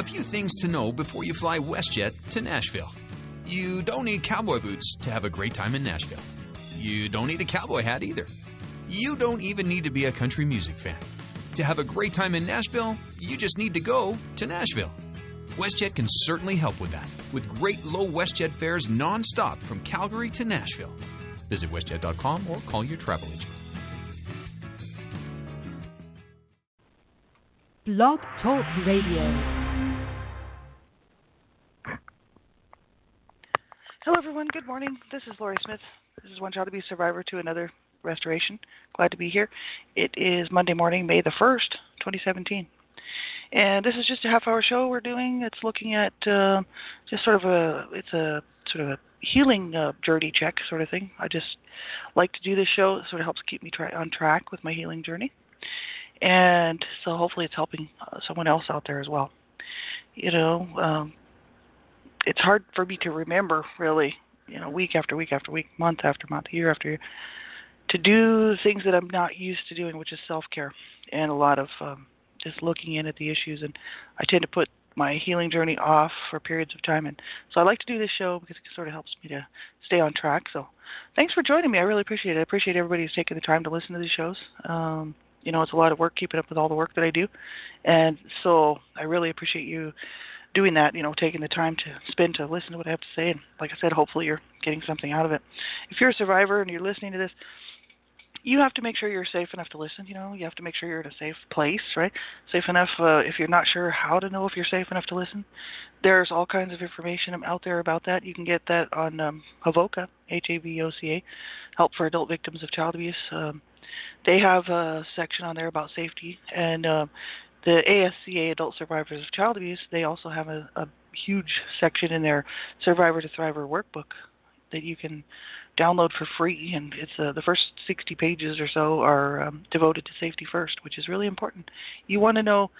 A few things to know before you fly WestJet to Nashville. You don't need cowboy boots to have a great time in Nashville. You don't need a cowboy hat either. You don't even need to be a country music fan. To have a great time in Nashville, you just need to go to Nashville. WestJet can certainly help with that, with great low WestJet fares nonstop from Calgary to Nashville. Visit WestJet.com or call your travel agent. Blog Talk Radio. Hello, everyone. Good morning. This is Lori Smith. This is One Child Abuse Survivor to Another Restoration. Glad to be here. It is Monday morning, May the 1st, 2017. And this is just a half-hour show we're doing. It's looking at just sort of a healing journey check sort of thing. I just like to do this show. It sort of helps keep me on track with my healing journey. And so hopefully it's helping someone else out there as well. You know, it's hard for me to remember, really, week after week after week, month after month, year after year, to do things that I'm not used to doing, which is self-care and a lot of just looking in at the issues. And I tend to put my healing journey off for periods of time. And so I like to do this show because it sort of helps me to stay on track. So thanks for joining me. I really appreciate it. I appreciate everybody who's taking the time to listen to these shows. It's a lot of work keeping up with all the work that I do. And so I really appreciate you doing that, taking the time to spend to listen to what I have to say. And like I said, hopefully you're getting something out of it. If you're a survivor and you're listening to this, you have to make sure you're safe enough to listen. You have to make sure you're in a safe place, right? Safe enough. If you're not sure how to know if you're safe enough to listen, there's all kinds of information out there about that. You can get that on HAVOCA, HAVOCA, Help for Adult Victims of Child Abuse. They have a section on there about safety. And the ASCA, Adult Survivors of Child Abuse, they also have a huge section in their Survivor to Thriver workbook that you can download for free. And it's the first 60 pages or so are devoted to safety first, which is really important. You want to know,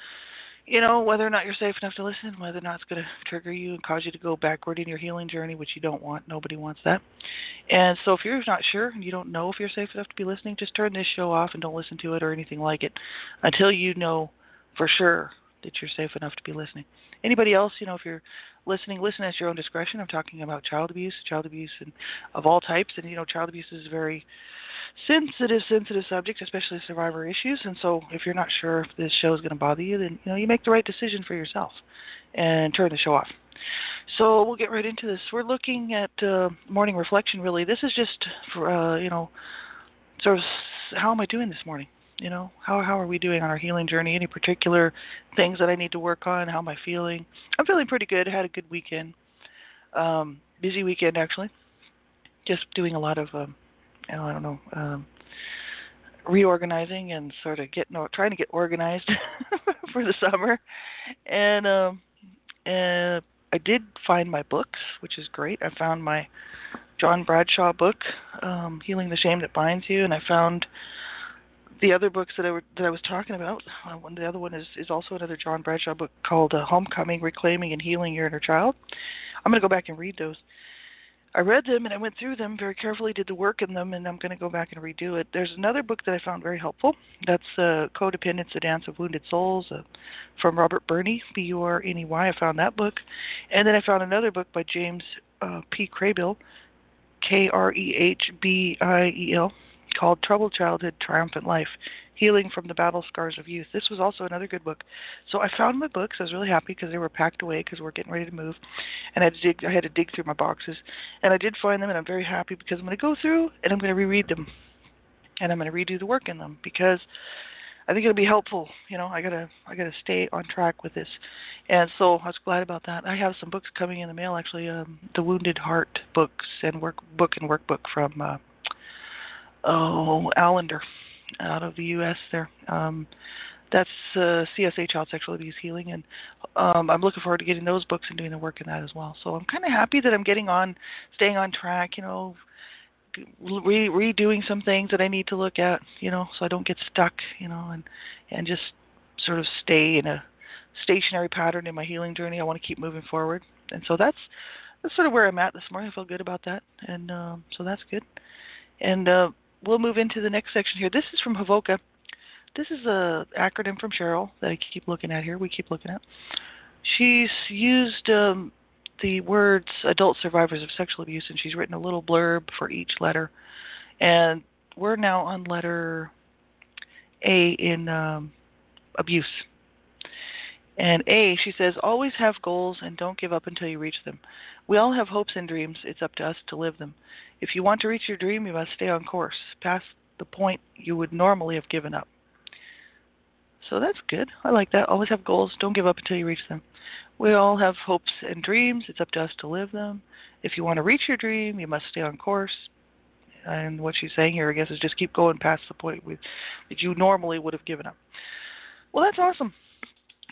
whether or not you're safe enough to listen, whether or not it's going to trigger you and cause you to go backward in your healing journey, which you don't want. Nobody wants that. And so if you're not sure and you don't know if you're safe enough to be listening, just turn this show off and don't listen to it or anything like it until you know for sure that you're safe enough to be listening. Anybody else, if you're listening, listen at your own discretion. I'm talking about child abuse and of all types. And, child abuse is a very sensitive subject, especially survivor issues. And so if you're not sure if this show is going to bother you, then, you make the right decision for yourself and turn the show off. So we'll get right into this. We're looking at morning reflection, really. This is just for, sort of how am I doing this morning? How are we doing on our healing journey? Any particular things that I need to work on? How am I feeling? I'm feeling pretty good. I had a good weekend. Busy weekend, actually. Just doing a lot of, reorganizing and sort of trying to get organized for the summer. And I did find my books, which is great. I found my John Bradshaw book, Healing the Shame That Binds You, and I found the other books that I was talking about. The other one is also another John Bradshaw book called Homecoming, Reclaiming and Healing Your Inner Child. I'm going to go back and read those. I read them and I went through them very carefully, did the work in them, and I'm going to go back and redo it. There's another book that I found very helpful. That's Codependence, The Dance of Wounded Souls from Robert Burney, Burney. I found that book. And then I found another book by James P. Craybill, Krehbiel, called Troubled Childhood, Triumphant Life, Healing from the Battle Scars of Youth. This was also another good book. So I found my books. I was really happy because they were packed away because we're getting ready to move. And I had to dig through my boxes. And I did find them, and I'm very happy because I'm going to go through and I'm going to reread them. And I'm going to redo the work in them because I think it'll be helpful. I gotta stay on track with this. And so I was glad about that. I have some books coming in the mail, actually, the Wounded Heart books and workbook from Allender out of the U.S. there. That's CSA, Child Sexual Abuse Healing, and I'm looking forward to getting those books and doing the work in that as well. So I'm kind of happy that I'm staying on track, redoing some things that I need to look at, so I don't get stuck, and just sort of stay in a stationary pattern in my healing journey. I want to keep moving forward. And so that's sort of where I'm at this morning. I feel good about that, and so that's good. And we'll move into the next section here. This is from HAVOCA. This is an acronym from Cheryl that I keep looking at here. We keep looking at. She's used the words adult survivors of sexual abuse, and she's written a little blurb for each letter. And we're now on letter A in abuse. And A, she says, always have goals and don't give up until you reach them. We all have hopes and dreams. It's up to us to live them. If you want to reach your dream, you must stay on course, past the point you would normally have given up. So that's good. I like that. Always have goals. Don't give up until you reach them. We all have hopes and dreams. It's up to us to live them. If you want to reach your dream, you must stay on course. And what she's saying here, I guess, is just keep going past the point that you normally would have given up. Well, that's awesome.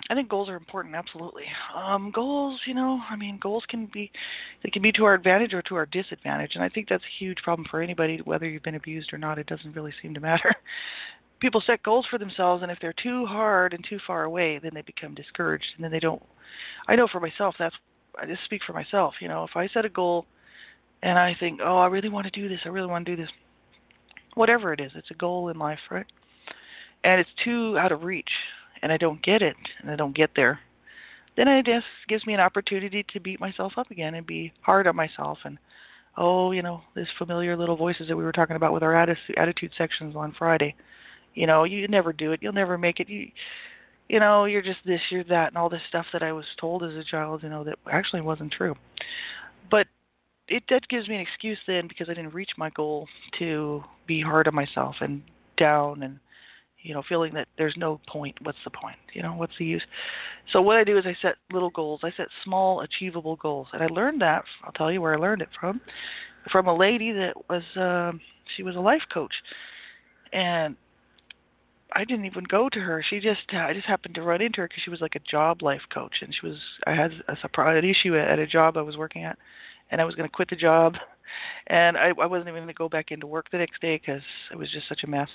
I think goals are important, absolutely. Goals, goals can be to our advantage or to our disadvantage, and I think that's a huge problem for anybody, whether you've been abused or not. It doesn't really seem to matter. People set goals for themselves, and if they're too hard and too far away, then they become discouraged, and then they don't. I know for myself, I just speak for myself. If I set a goal and I think, oh, I really want to do this, whatever it is, it's a goal in life, right? And it's too out of reach, and I don't get it, and I don't get there, then it just gives me an opportunity to beat myself up again and be hard on myself. And, this familiar little voices that we were talking about with our attitude sections on Friday. You never do it. You'll never make it. You're just this, you're that, and all this stuff that I was told as a child, that actually wasn't true. But that gives me an excuse then, because I didn't reach my goal, to be hard on myself and down and, feeling that there's no point. What's the point? What's the use? So what I do is I set little goals. I set small, achievable goals. And I learned that, I'll tell you where I learned it from a lady that was, she was a life coach. And I didn't even go to her. I just happened to run into her because she was like a job life coach. And I had an issue at a job I was working at. And I was going to quit the job. And I wasn't even going to go back into work the next day because it was just such a mess.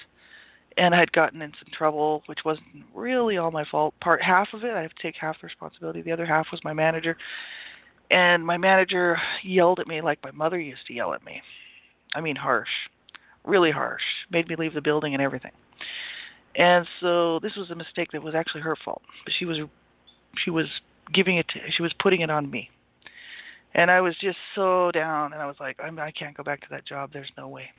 And I had gotten in some trouble, which wasn't really all my fault. Half of it, I have to take half the responsibility. The other half was my manager. And my manager yelled at me like my mother used to yell at me. I mean, harsh. Really harsh. Made me leave the building and everything. And so this was a mistake that was actually her fault. But she was putting it on me. And I was just so down, and I was like, I can't go back to that job. There's no way.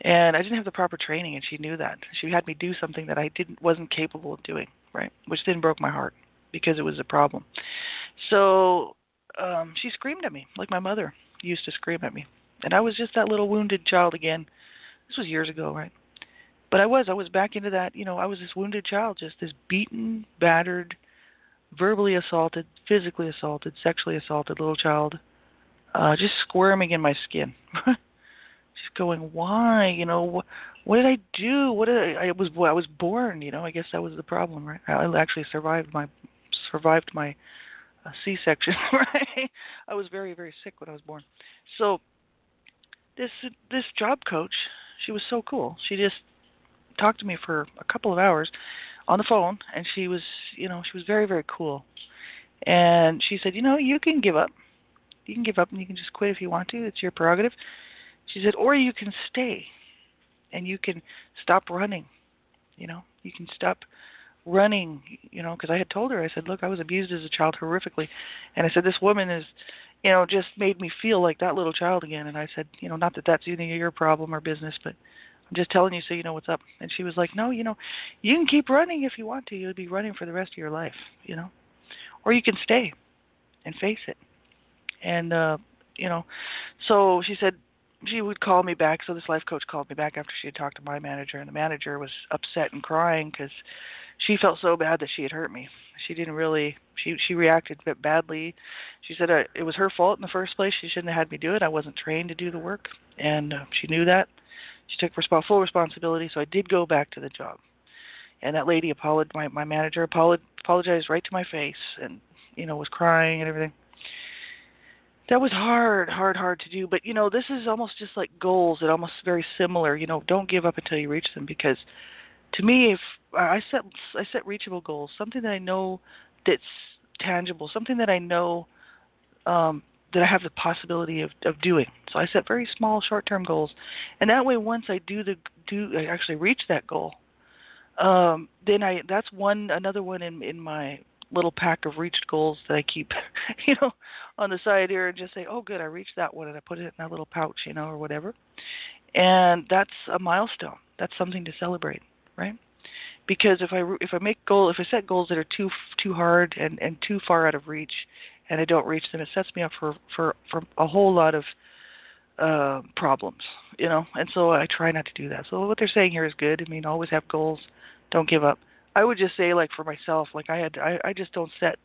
And I didn't have the proper training, and she knew that. She had me do something that I wasn't capable of doing, right? Which then broke my heart because it was a problem. So she screamed at me like my mother used to scream at me. And I was just that little wounded child again. This was years ago, right? But I was back into that, I was this wounded child, just this beaten, battered, verbally assaulted, physically assaulted, sexually assaulted little child, just squirming in my skin. Just going, why? What did I do? I was born, I guess that was the problem, right? I actually survived my C-section, right? I was very, very sick when I was born. So this job coach, she was so cool. She just talked to me for a couple of hours on the phone, and she was very, very cool. And she said, you can give up. You can give up and you can just quit if you want to. It's your prerogative. She said, or you can stay and you can stop running. You can stop running, because I had told her, I said, look, I was abused as a child horrifically. And I said, this woman is, just made me feel like that little child again. And I said, not that that's any of your problem or business, but I'm just telling you so you know what's up. And she was like, no, you can keep running if you want to. You'll be running for the rest of your life, or you can stay and face it. And, so she said she would call me back. So this life coach called me back after she had talked to my manager, and the manager was upset and crying because she felt so bad that she had hurt me. She didn't really, she reacted a bit badly. She said it was her fault in the first place. She shouldn't have had me do it. I wasn't trained to do the work, and she knew that. She took full responsibility, so I did go back to the job. And that lady my manager apologized right to my face and, was crying and everything. That was hard to do. But, this is almost just like goals. It's almost very similar. Don't give up until you reach them, because to me, if I set reachable goals, something that I know that's tangible, something that I know that I have the possibility of doing. So I set very small short-term goals. And that way, once I I actually reach that goal, then that's another one in my little pack of reached goals that I keep, you know, on the side here, and just say, oh, good, I reached that one, and I put it in that little pouch, you know, or whatever. And that's a milestone. That's something to celebrate, right? Because if I set goals that are too hard and too far out of reach, and I don't reach them, it sets me up for a whole lot of problems, you know. And so I try not to do that. So what they're saying here is good. I mean, always have goals, don't give up. I would just say, like, for myself, like I just don't set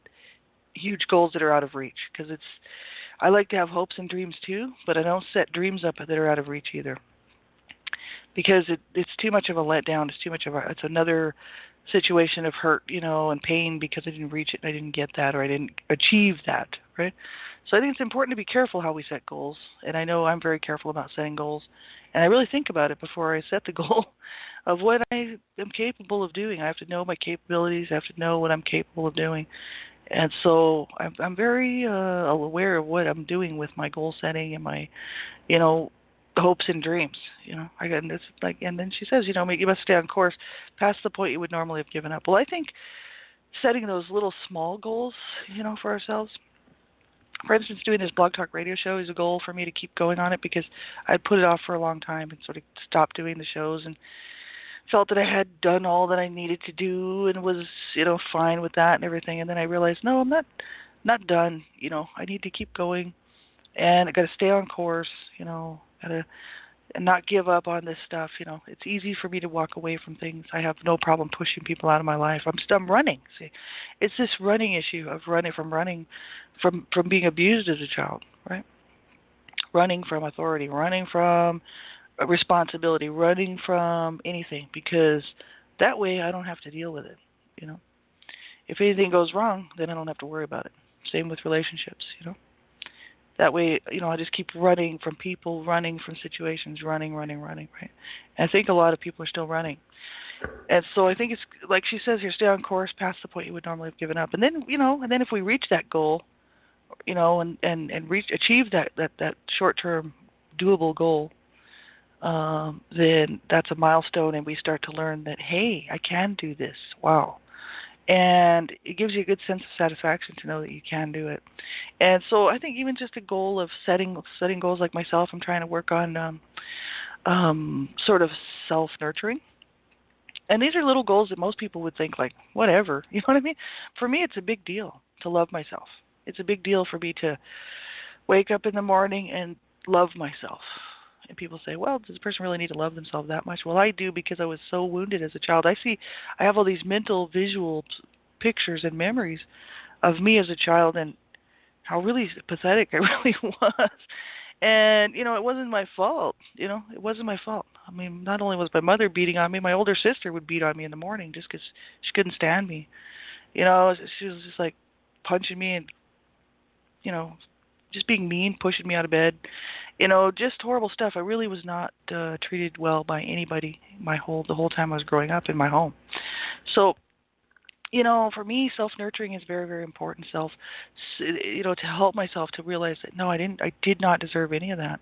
huge goals that are out of reach, because I like to have hopes and dreams too, but I don't set dreams up that are out of reach either, because it's too much of a letdown. It's another situation of hurt, you know, and pain because I didn't reach it and I didn't get that, or I didn't achieve that, right? So I think it's important to be careful how we set goals, and I know I'm very careful about setting goals, and I really think about it before I set the goal of what I am capable of doing. I have to know my capabilities. I have to know what I'm capable of doing. And so I'm very aware of what I'm doing with my goal setting and my, you know, hopes and dreams. You know, and then she says, you know, you must stay on course past the point you would normally have given up. Well, I think setting those little small goals, you know, for ourselves. For instance, doing this Blog Talk Radio show is a goal for me to keep going on it, because I'd put it off for a long time and sort of stopped doing the shows and felt that I had done all that I needed to do and was, you know, fine with that and everything. And then I realized, no, I'm not done. You know, I need to keep going, and I got to stay on course. You know, and not give up on this stuff. You know, it's easy for me to walk away from things. I have no problem pushing people out of my life. I'm running. See, it's this running issue of running from being abused as a child, right? Running from authority, running from responsibility, running from anything, because that way I don't have to deal with it. You know, if anything goes wrong, then I don't have to worry about it. Same with relationships. You know, that way, you know, I just keep running from people, running from situations, running, right? And I think a lot of people are still running. And so I think it's like she says here, stay on course past the point you would normally have given up. And then, you know, if we reach that goal, you know, and achieve that short-term doable goal, then that's a milestone, and we start to learn that, hey, I can do this. Wow. And it gives you a good sense of satisfaction to know that you can do it. And so I think even just a goal of setting goals, like myself, I'm trying to work on sort of self-nurturing. And these are little goals that most people would think, like, whatever. You know what I mean? For me, it's a big deal to love myself. It's a big deal for me to wake up in the morning and love myself. And people say, well, does a person really need to love themselves that much? Well, I do, because I was so wounded as a child. I have all these mental, visual pictures and memories of me as a child and how really pathetic I really was. And, you know, it wasn't my fault. You know, it wasn't my fault. I mean, not only was my mother beating on me, my older sister would beat on me in the morning just because she couldn't stand me. You know, she was just like punching me and, you know, just being mean, pushing me out of bed. You know, just horrible stuff. I really was not treated well by anybody the whole time I was growing up in my home. So, you know, for me, self-nurturing is very, very important. You know, to help myself to realize that, no, I did not deserve any of that.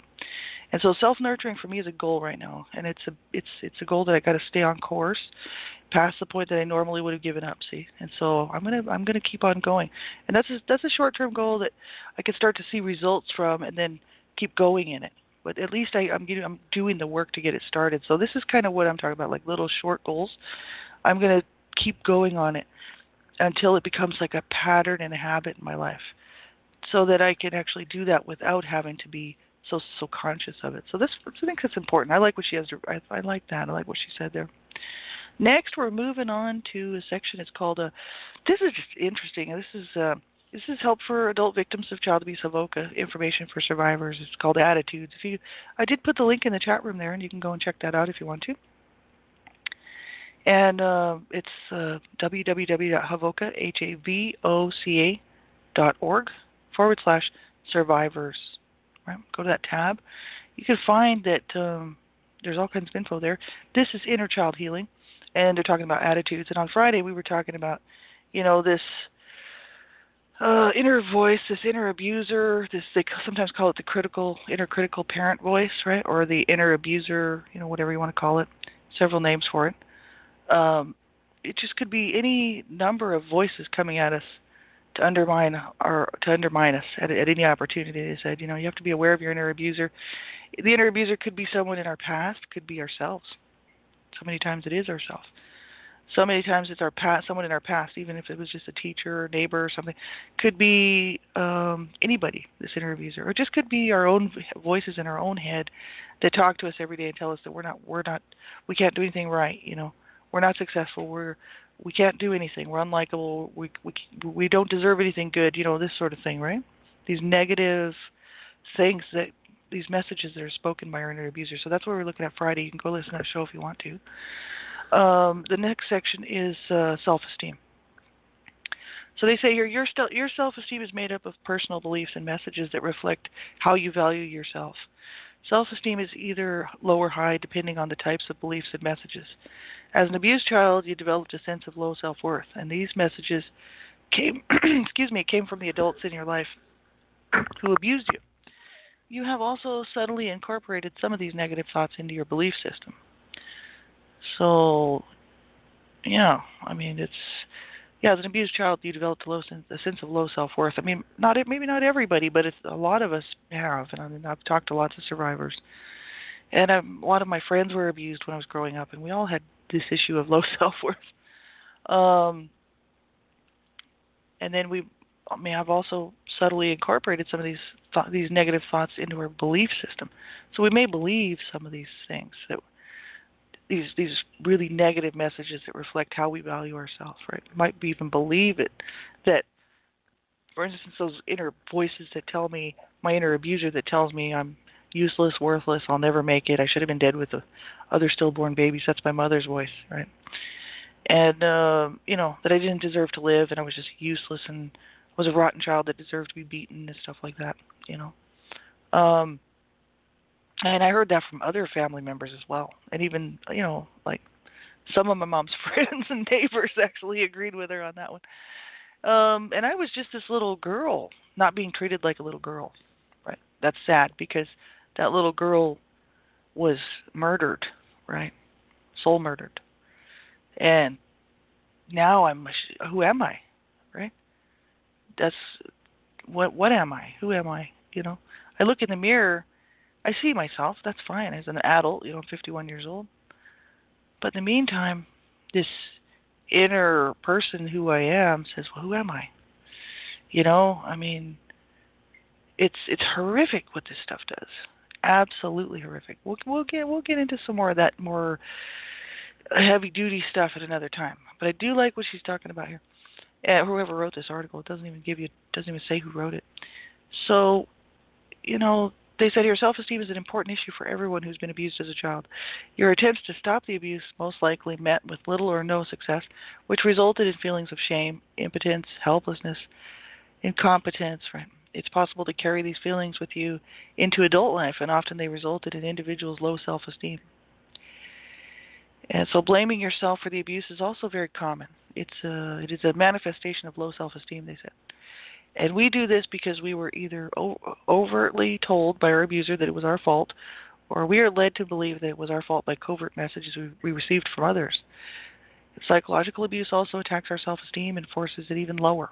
And so self-nurturing for me is a goal right now, and it's a goal that I got to stay on course past the point that I normally would have given up. See, and so I'm gonna keep on going, and that's a short-term goal that I can start to see results from, and then keep going in it. But at least I'm doing the work to get it started. So this is kind of what I'm talking about, like little short goals. I'm gonna keep going on it until it becomes like a pattern and a habit in my life, so that I can actually do that without having to be so conscious of it. So I think that's important. I like what she has. I like that. I like what she said there. Next, we're moving on to a section. It's called this is just interesting. This is help for adult victims of child abuse, HAVOCA, information for survivors. It's called Attitudes. I did put the link in the chat room there, and you can go and check that out if you want to. And it's www.havoca.org/survivors. Right? Go to that tab. You can find that there's all kinds of info there. This is inner child healing, and they're talking about attitudes. And on Friday, we were talking about, you know, this inner voice, this inner abuser. They sometimes call it the inner critical parent voice, right? Or the inner abuser, you know, whatever you want to call it. Several names for it. it just could be any number of voices coming at us to undermine us at any opportunity. They said, you have to be aware of your inner abuser. The inner abuser could be someone in our past, could be ourselves. So many times it is ourselves. So many times it's our past, someone in our past, even if it was just a teacher or neighbor or something. Could be anybody, this inner abuser, or just could be our own voices in our own head that talk to us every day and tell us that we can't do anything right. We're not successful. We can't do anything. We're unlikable. We don't deserve anything good. This sort of thing, right? These negative things these messages that are spoken by our inner abuser. So that's what we're looking at Friday. You can go listen to that show if you want to. The next section is self-esteem. So they say here, your self-esteem is made up of personal beliefs and messages that reflect how you value yourself. Self-esteem is either low or high, depending on the types of beliefs and messages. As an abused child, you developed a sense of low self-worth, and these messages came from the adults in your life who abused you. You have also subtly incorporated some of these negative thoughts into your belief system. So, as an abused child, you developed a sense of low self-worth. Maybe not everybody, but a lot of us have. And I've talked to lots of survivors. And a lot of my friends were abused when I was growing up, and we all had this issue of low self-worth. And then I've also subtly incorporated some of these negative thoughts into our belief system. So we may believe some of these things, that these really negative messages that reflect how we value ourselves, right? We might even believe it, that, for instance, those inner voices that tell me, my inner abuser that tells me I'm useless, worthless, I'll never make it, I should have been dead with the other stillborn babies. That's my mother's voice, right? And, that I didn't deserve to live, and I was just useless and was a rotten child that deserved to be beaten and stuff like that, And I heard that from other family members as well. And even, like some of my mom's friends and neighbors actually agreed with her on that one. And I was just this little girl, not being treated like a little girl, right? That's sad, because that little girl was murdered, right? Soul murdered. And now who am I, right? That's, what am I? Who am I? I look in the mirror, I see myself, that's fine, as an adult, I'm 51 years old. But in the meantime, this inner person who I am says, well, who am I? It's horrific what this stuff does. Absolutely horrific. We'll get into some more of that more heavy duty stuff at another time. But I do like what she's talking about here. Whoever wrote this article, it doesn't even say who wrote it. So, they said here, self-esteem is an important issue for everyone who's been abused as a child. Your attempts to stop the abuse most likely met with little or no success, which resulted in feelings of shame, impotence, helplessness, incompetence. Right? It's possible to carry these feelings with you into adult life, and often they resulted in individuals' low self-esteem. And so blaming yourself for the abuse is also very common. It is a manifestation of low self-esteem, they said. And we do this because we were either overtly told by our abuser that it was our fault, or we are led to believe that it was our fault by covert messages we received from others. Psychological abuse also attacks our self-esteem and forces it even lower.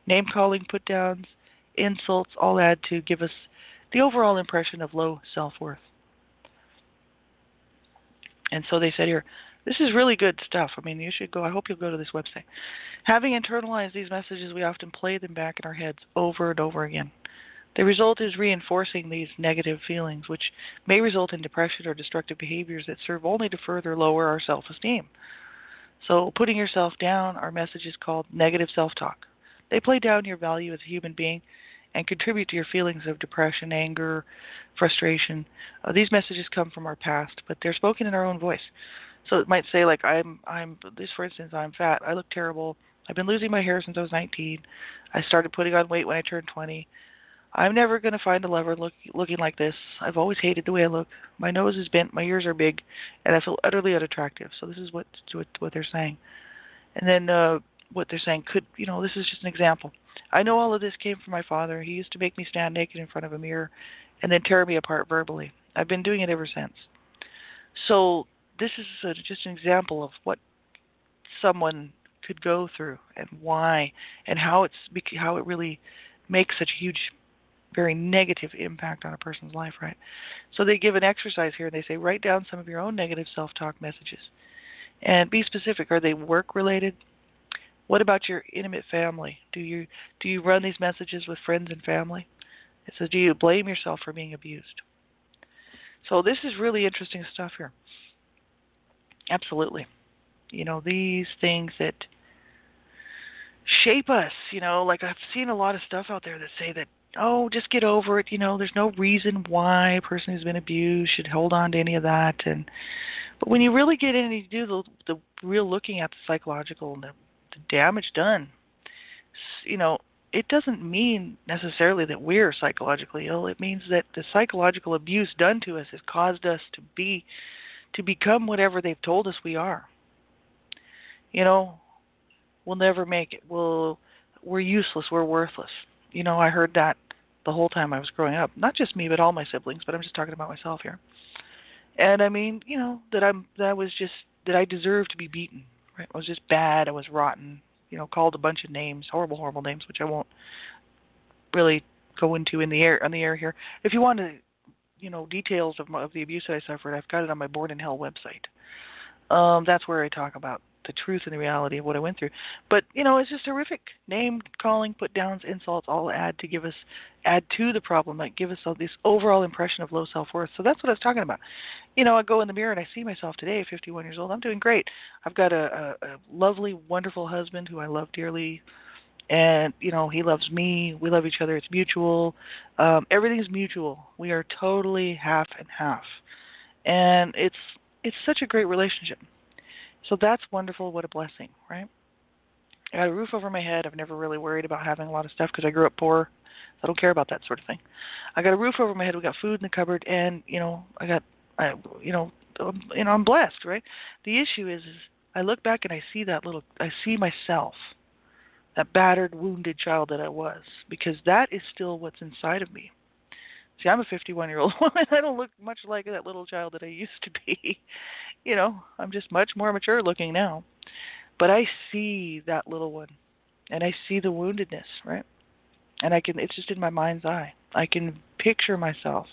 Name-calling, put-downs, insults all add to give us the overall impression of low self-worth. And so they said here, this is really good stuff. You should go. I hope you'll go to this website. Having internalized these messages, we often play them back in our heads over and over again. The result is reinforcing these negative feelings, which may result in depression or destructive behaviors that serve only to further lower our self-esteem. So putting yourself down are messages called negative self-talk. They play down your value as a human being and contribute to your feelings of depression, anger, frustration. These messages come from our past, but they're spoken in our own voice. So it might say, like, for instance, I'm fat, I look terrible, I've been losing my hair since I was 19, I started putting on weight when I turned 20, I'm never going to find a lover looking like this, I've always hated the way I look, my nose is bent, my ears are big, and I feel utterly unattractive. So this is what they're saying. And then what they're saying this is just an example. I know all of this came from my father. He used to make me stand naked in front of a mirror and then tear me apart verbally. I've been doing it ever since. So this is just an example of what someone could go through and why and how it really makes such a huge, very negative impact on a person's life, right? So they give an exercise here. They say, write down some of your own negative self-talk messages and be specific. Are they work-related? What about your intimate family? Do you run these messages with friends and family? It says, do you blame yourself for being abused? So this is really interesting stuff here. Absolutely. These things that shape us, like I've seen a lot of stuff out there that say that, oh, just get over it, there's no reason why a person who's been abused should hold on to any of that. But when you really get in and you do the real looking at the psychological and the damage done, it doesn't mean necessarily that we're psychologically ill. It means that the psychological abuse done to us has caused us to become whatever they've told us we are. We'll never make it. We're useless. We're worthless. I heard that the whole time I was growing up. Not just me, but all my siblings. But I'm just talking about myself here. And I mean, that I deserved to be beaten. Right? I was just bad. I was rotten. Called a bunch of names, horrible, horrible names, which I won't really go into on the air here. If you want to, details of the abuse that I suffered, I've got it on my Born in Hell website. That's where I talk about the truth and the reality of what I went through. But, it's just horrific. Name calling, put downs, insults, all add to the problem, like give us all this overall impression of low self-worth. So that's what I was talking about. I go in the mirror and I see myself today, 51 years old. I'm doing great. I've got a lovely, wonderful husband who I love dearly. And, he loves me. We love each other. It's mutual. Everything's mutual. We are totally half and half. And it's such a great relationship. So that's wonderful. What a blessing, right? I got a roof over my head. I've never really worried about having a lot of stuff because I grew up poor. I don't care about that sort of thing. I got a roof over my head. We got food in the cupboard, and I'm blessed, right? The issue is I look back and I see myself, that battered, wounded child that I was, because that is still what's inside of me. See, I'm a 51-year-old woman. I don't look much like that little child that I used to be. I'm just much more mature looking now. But I see that little one, and I see the woundedness, right? And it's just in my mind's eye. I can picture myself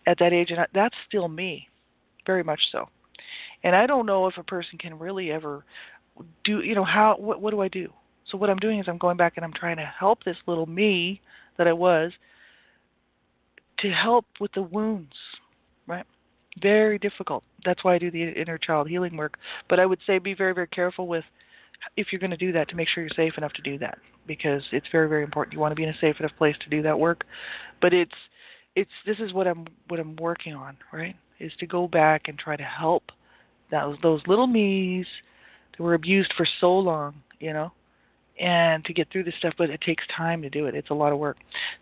at that age, and that's still me, very much so. And I don't know if a person can really ever do, what do I do? So what I'm doing is I'm going back and I'm trying to help this little me that I was to help with the wounds, right? Very difficult. That's why I do the inner child healing work. But I would say be very, very careful with, if you're going to do that, to make sure you're safe enough to do that, because it's very, very important. You want to be in a safe enough place to do that work. But this is what I'm working on, right? Is to go back and try to help those little me's that were abused for so long, and to get through this stuff, but it takes time to do it. It's a lot of work.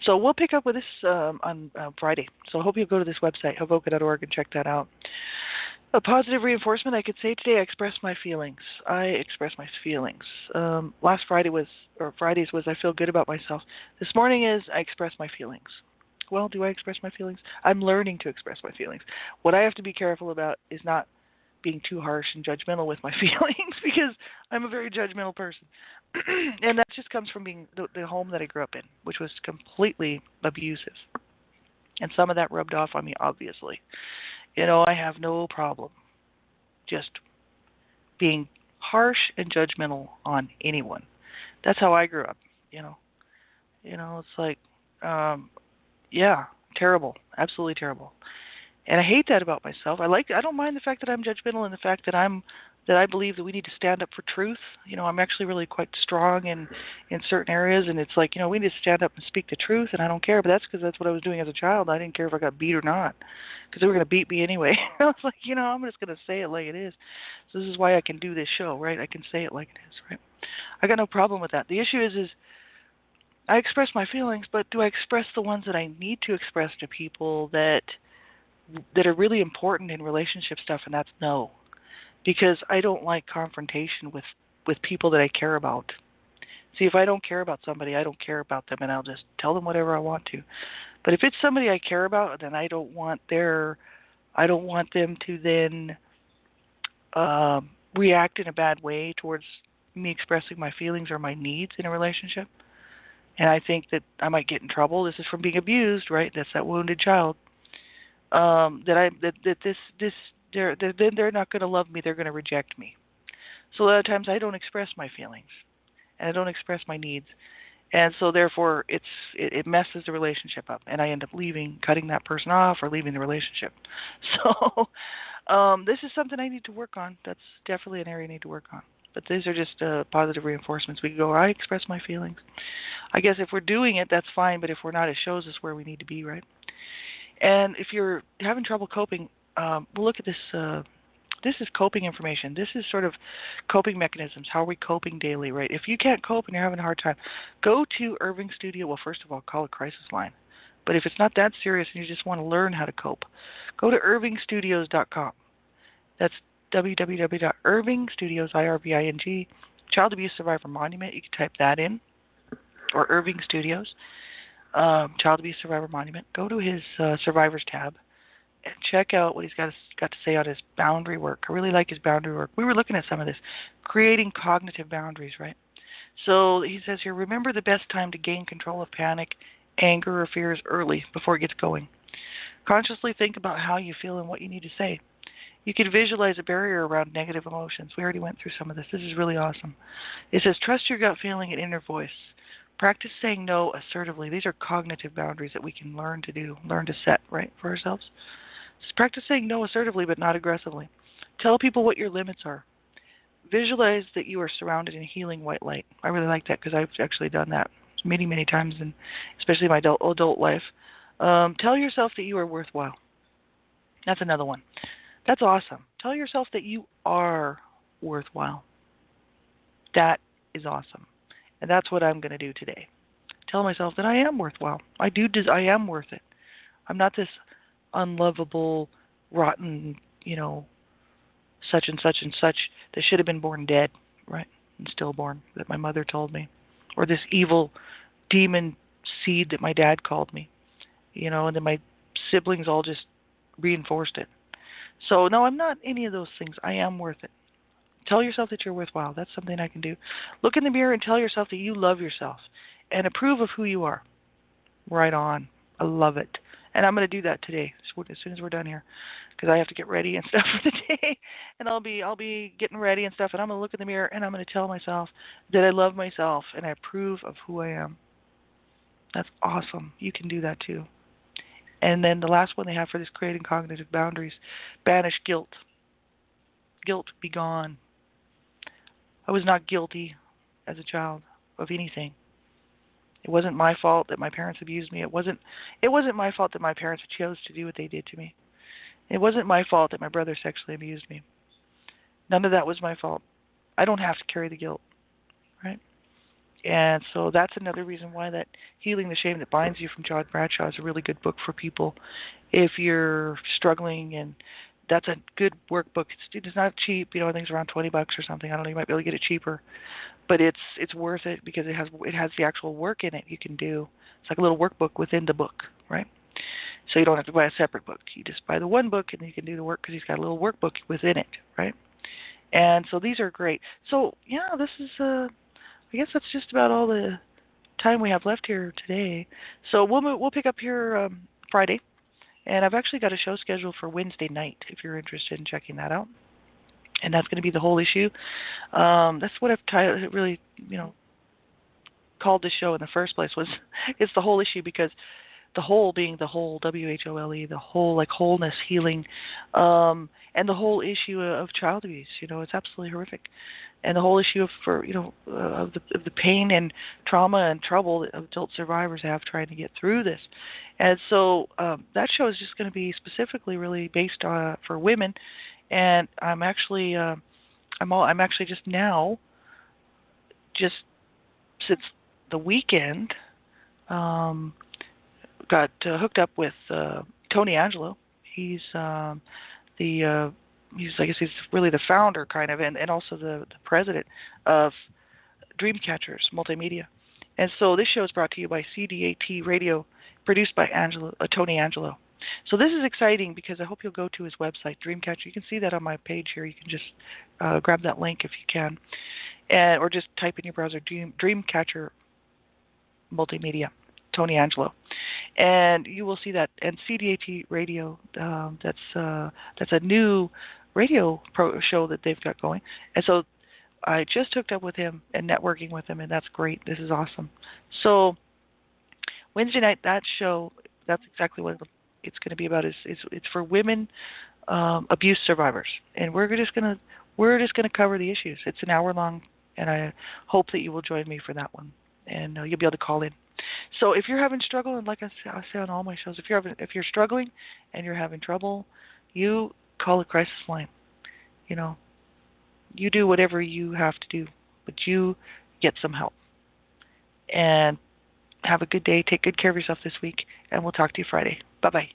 So we'll pick up with this on Friday. So I hope you'll go to this website, hovoka.org, and check that out. A positive reinforcement, I could say today, I express my feelings. Last Fridays was I feel good about myself. This morning is I express my feelings. Well, do I express my feelings? I'm learning to express my feelings. What I have to be careful about is not being too harsh and judgmental with my feelings, because I'm a very judgmental person. And that just comes from being the home that I grew up in, which was completely abusive. And some of that rubbed off on me, obviously. I have no problem just being harsh and judgmental on anyone. That's how I grew up, It's like, terrible, absolutely terrible. And I hate that about myself. I don't mind the fact that I'm judgmental and the fact that I believe that we need to stand up for truth. I'm actually really quite strong in certain areas, and it's like, we need to stand up and speak the truth, and I don't care. But that's because that's what I was doing as a child. I didn't care if I got beat or not, because they were going to beat me anyway. I was like, I'm just going to say it like it is. So this is why I can do this show, right? I can say it like it is, right? I got no problem with that. The issue is I express my feelings, but do I express the ones that I need to express to people that are really important in relationship stuff? And that's no. Because I don't like confrontation with people that I care about. See, if I don't care about somebody, I don't care about them, and I'll just tell them whatever I want to. But if it's somebody I care about, then I don't want them to then react in a bad way towards me expressing my feelings or my needs in a relationship. And I think that I might get in trouble. This is from being abused, right? That's that wounded child. They're not going to love me. They're going to reject me. So a lot of times I don't express my feelings, and I don't express my needs, and so therefore it messes the relationship up, and I end up cutting that person off, or leaving the relationship. So this is something I need to work on. That's definitely an area I need to work on. But these are just positive reinforcements. We can go, I express my feelings. I guess if we're doing it, that's fine, but if we're not, it shows us where we need to be, right? And if you're having trouble coping, we'll look at this. This is coping information. This is sort of coping mechanisms. How are we coping daily, right? If you can't cope and you're having a hard time, go to Irving Studio. Well, first of all, call a crisis line. But if it's not that serious and you just want to learn how to cope, go to irvingstudios.com. That's www.irvingstudios, IRVING, Child Abuse Survivor Monument. You can type that in, or Irving Studios, Child Abuse Survivor Monument. Go to his Survivors tab and check out what he's got to say on his boundary work. I really like his boundary work. We were looking at some of this, creating cognitive boundaries, right? So he says here, remember the best time to gain control of panic, anger, or fears early before it gets going. Consciously think about how you feel and what you need to say. You can visualize a barrier around negative emotions. We already went through some of this. This is really awesome. It says, trust your gut feeling and inner voice. Practice saying no assertively. These are cognitive boundaries that we can learn to set, right, for ourselves. Just practice saying no assertively, but not aggressively. Tell people what your limits are. Visualize that you are surrounded in healing white light. I really like that because I've actually done that many, many times, and especially in my adult life. Tell yourself that you are worthwhile. That's another one. That's awesome. Tell yourself that you are worthwhile. That is awesome. And that's what I'm going to do today. Tell myself that I am worthwhile. I am worth it. I'm not this unlovable, rotten, such and such and such that should have been born dead, right, and stillborn, that my mother told me. Or this evil demon seed that my dad called me, and then my siblings all just reinforced it. So, no, I'm not any of those things. I am worth it. Tell yourself that you're worthwhile. That's something I can do. Look in the mirror and tell yourself that you love yourself and approve of who you are. Right on. I love it. And I'm going to do that today, as soon as we're done here, because I have to get ready and stuff for the day. And I'll be getting ready and stuff, and I'm going to look in the mirror and I'm going to tell myself that I love myself and I approve of who I am. That's awesome. You can do that too. And then the last one they have for this creating cognitive boundaries, banish guilt. Guilt be gone. I was not guilty as a child of anything. It wasn't my fault that my parents abused me. It wasn't my fault that my parents chose to do what they did to me. It wasn't my fault that my brother sexually abused me. None of that was my fault. I don't have to carry the guilt, right? And so that's another reason why that Healing the Shame That Binds You from John Bradshaw is a really good book for people if you're struggling, and that's a good workbook. It's not cheap, I think it's around $20 or something. I don't know, you might be able to get it cheaper. But it's worth it because it has the actual work in it you can do. It's like a little workbook within the book, right? So you don't have to buy a separate book. You just buy the one book and you can do the work because he's got a little workbook within it, right? And so these are great. So yeah, this is I guess that's just about all the time we have left here today. So we'll pick up here Friday, and I've actually got a show scheduled for Wednesday night if you're interested in checking that out. And that's going to be the whole issue. That's what I've really, called this show in the first place. It's the whole issue, because the whole being the whole, WHOLE, the whole, like wholeness, healing, and the whole issue of child abuse. It's absolutely horrific, and the whole issue of the pain and trauma and trouble that adult survivors have trying to get through this. And so that show is just going to be specifically really based on for women. And I'm actually, I'm actually just now, just since the weekend, got hooked up with Tony Angelo. He's I guess he's really the founder, kind of, and also the president of Dreamcatchers Multimedia. And so this show is brought to you by CDAT Radio, produced by Tony Angelo. So this is exciting because I hope you'll go to his website, Dreamcatcher. You can see that on my page here. You can just grab that link if you can, or just type in your browser Dreamcatcher Multimedia, Tony Angelo, and you will see that. And CDAT Radio, that's a new radio show that they've got going, and so I just hooked up with him and networking with him, and that's great. This is awesome. So Wednesday night, that show, that's exactly what it's going to be about. It's for women abuse survivors, and we're just gonna cover the issues. It's an hour long, and I hope that you will join me for that one, and you'll be able to call in. So if you're having struggle, and like I say on all my shows, if you're struggling and you're having trouble, you call a crisis line. You know, you do whatever you have to do, but you get some help. And have a good day. Take good care of yourself this week, and we'll talk to you Friday. Bye-bye.